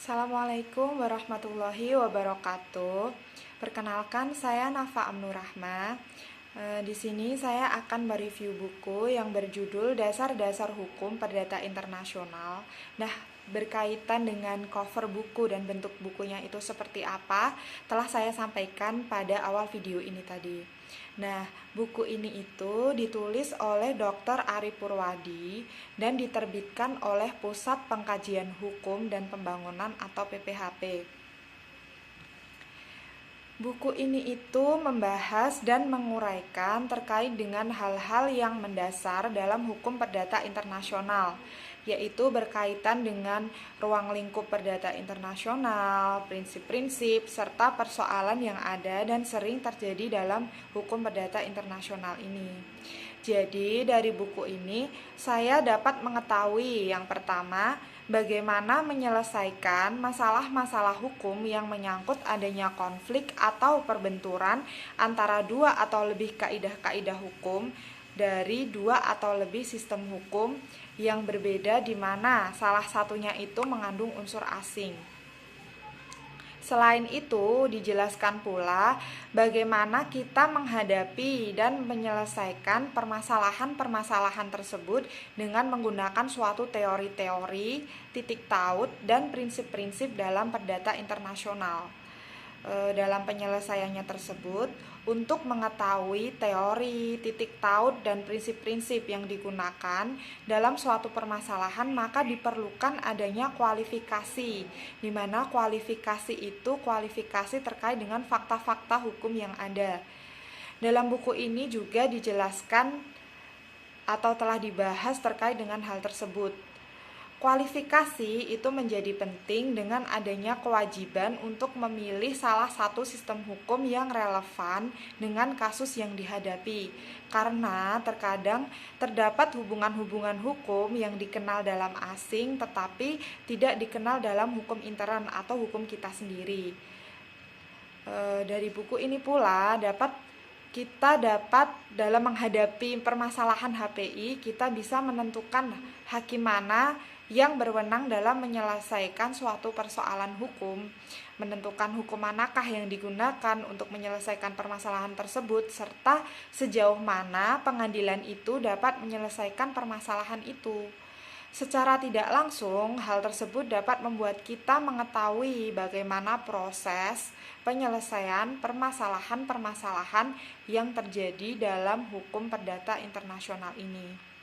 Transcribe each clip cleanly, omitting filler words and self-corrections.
Assalamualaikum warahmatullahi wabarakatuh. Perkenalkan, saya Nafa Amnurrahma. Di sini saya akan mereview buku yang berjudul Dasar-Dasar Hukum Perdata Internasional. Nah, berkaitan dengan cover buku dan bentuk bukunya itu seperti apa, telah saya sampaikan pada awal video ini tadi. Nah, buku ini itu ditulis oleh Dr. Ari Purwadi dan diterbitkan oleh Pusat Pengkajian Hukum dan Pembangunan atau PPHP. Buku ini itu membahas dan menguraikan terkait dengan hal-hal yang mendasar dalam hukum perdata internasional, yaitu berkaitan dengan ruang lingkup perdata internasional, prinsip-prinsip, serta persoalan yang ada dan sering terjadi dalam hukum perdata internasional ini. Jadi dari buku ini saya dapat mengetahui yang pertama, bagaimana menyelesaikan masalah-masalah hukum yang menyangkut adanya konflik atau perbenturan antara dua atau lebih kaidah-kaidah hukum dari dua atau lebih sistem hukum yang berbeda, di mana salah satunya itu mengandung unsur asing. Selain itu, dijelaskan pula bagaimana kita menghadapi dan menyelesaikan permasalahan-permasalahan tersebut dengan menggunakan suatu teori-teori, titik taut, dan prinsip-prinsip dalam perdata internasional. Dalam penyelesaiannya tersebut, untuk mengetahui teori, titik taut, dan prinsip-prinsip yang digunakan dalam suatu permasalahan, maka diperlukan adanya kualifikasi, di mana kualifikasi itu kualifikasi terkait dengan fakta-fakta hukum yang ada. Dalam buku ini juga dijelaskan atau telah dibahas terkait dengan hal tersebut. Kualifikasi itu menjadi penting dengan adanya kewajiban untuk memilih salah satu sistem hukum yang relevan dengan kasus yang dihadapi, karena terkadang terdapat hubungan-hubungan hukum yang dikenal dalam asing tetapi tidak dikenal dalam hukum intern atau hukum kita sendiri. Dari buku ini pula kita dapat dalam menghadapi permasalahan HPI, kita bisa menentukan hakim mana yang berwenang dalam menyelesaikan suatu persoalan hukum, menentukan hukum manakah yang digunakan untuk menyelesaikan permasalahan tersebut, serta sejauh mana pengadilan itu dapat menyelesaikan permasalahan itu. Secara tidak langsung, hal tersebut dapat membuat kita mengetahui bagaimana proses penyelesaian permasalahan-permasalahan yang terjadi dalam hukum perdata internasional ini.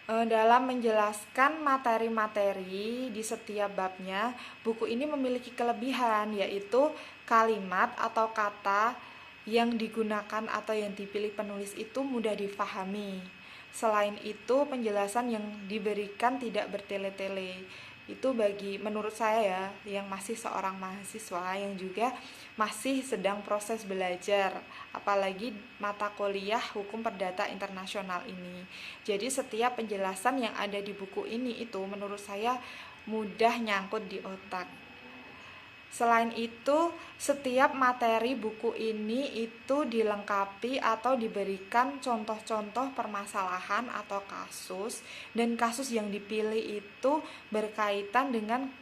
Dalam menjelaskan materi-materi di setiap babnya, buku ini memiliki kelebihan, yaitu kalimat atau kata yang digunakan atau yang dipilih penulis itu mudah difahami. Selain itu, penjelasan yang diberikan tidak bertele-tele. Itu menurut saya yang masih seorang mahasiswa yang juga masih sedang proses belajar, apalagi mata kuliah hukum perdata internasional ini. Jadi setiap penjelasan yang ada di buku ini itu menurut saya mudah nyangkut di otak. Selain itu, setiap materi buku ini itu dilengkapi atau diberikan contoh-contoh permasalahan atau kasus, dan kasus yang dipilih itu berkaitan dengan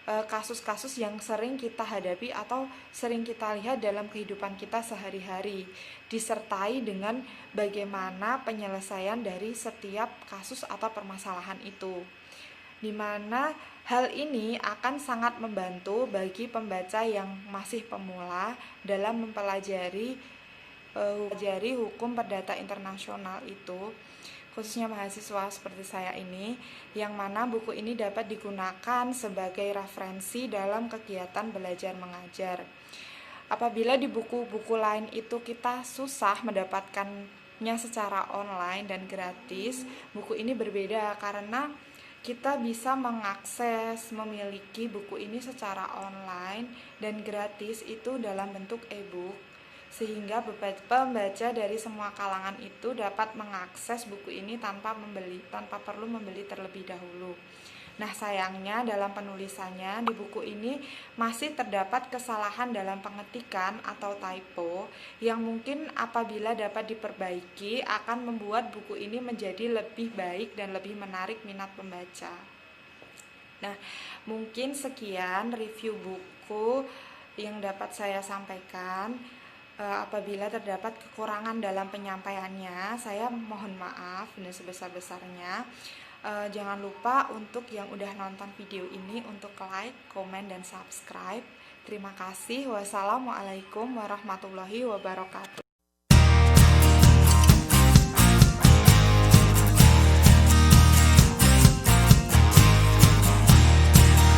kasus-kasus yang sering kita hadapi atau sering kita lihat dalam kehidupan kita sehari-hari, disertai dengan bagaimana penyelesaian dari setiap kasus atau permasalahan itu, di mana hal ini akan sangat membantu bagi pembaca yang masih pemula dalam mempelajari hukum perdata internasional itu, khususnya mahasiswa seperti saya ini, yang mana buku ini dapat digunakan sebagai referensi dalam kegiatan belajar mengajar. Apabila di buku-buku lain itu kita susah mendapatkannya secara online dan gratis, buku ini berbeda karena kita bisa mengakses, memiliki buku ini secara online dan gratis itu dalam bentuk e-book, sehingga pembaca dari semua kalangan itu dapat mengakses buku ini tanpa perlu membeli terlebih dahulu. Nah, sayangnya dalam penulisannya di buku ini masih terdapat kesalahan dalam pengetikan atau typo yang mungkin apabila dapat diperbaiki akan membuat buku ini menjadi lebih baik dan lebih menarik minat pembaca. Nah, mungkin sekian review buku yang dapat saya sampaikan. Apabila terdapat kekurangan dalam penyampaiannya, saya mohon maaf dan sebesar-besarnya. Jangan lupa untuk yang udah nonton video ini untuk like, komen, dan subscribe. Terima kasih. Wassalamualaikum warahmatullahi wabarakatuh.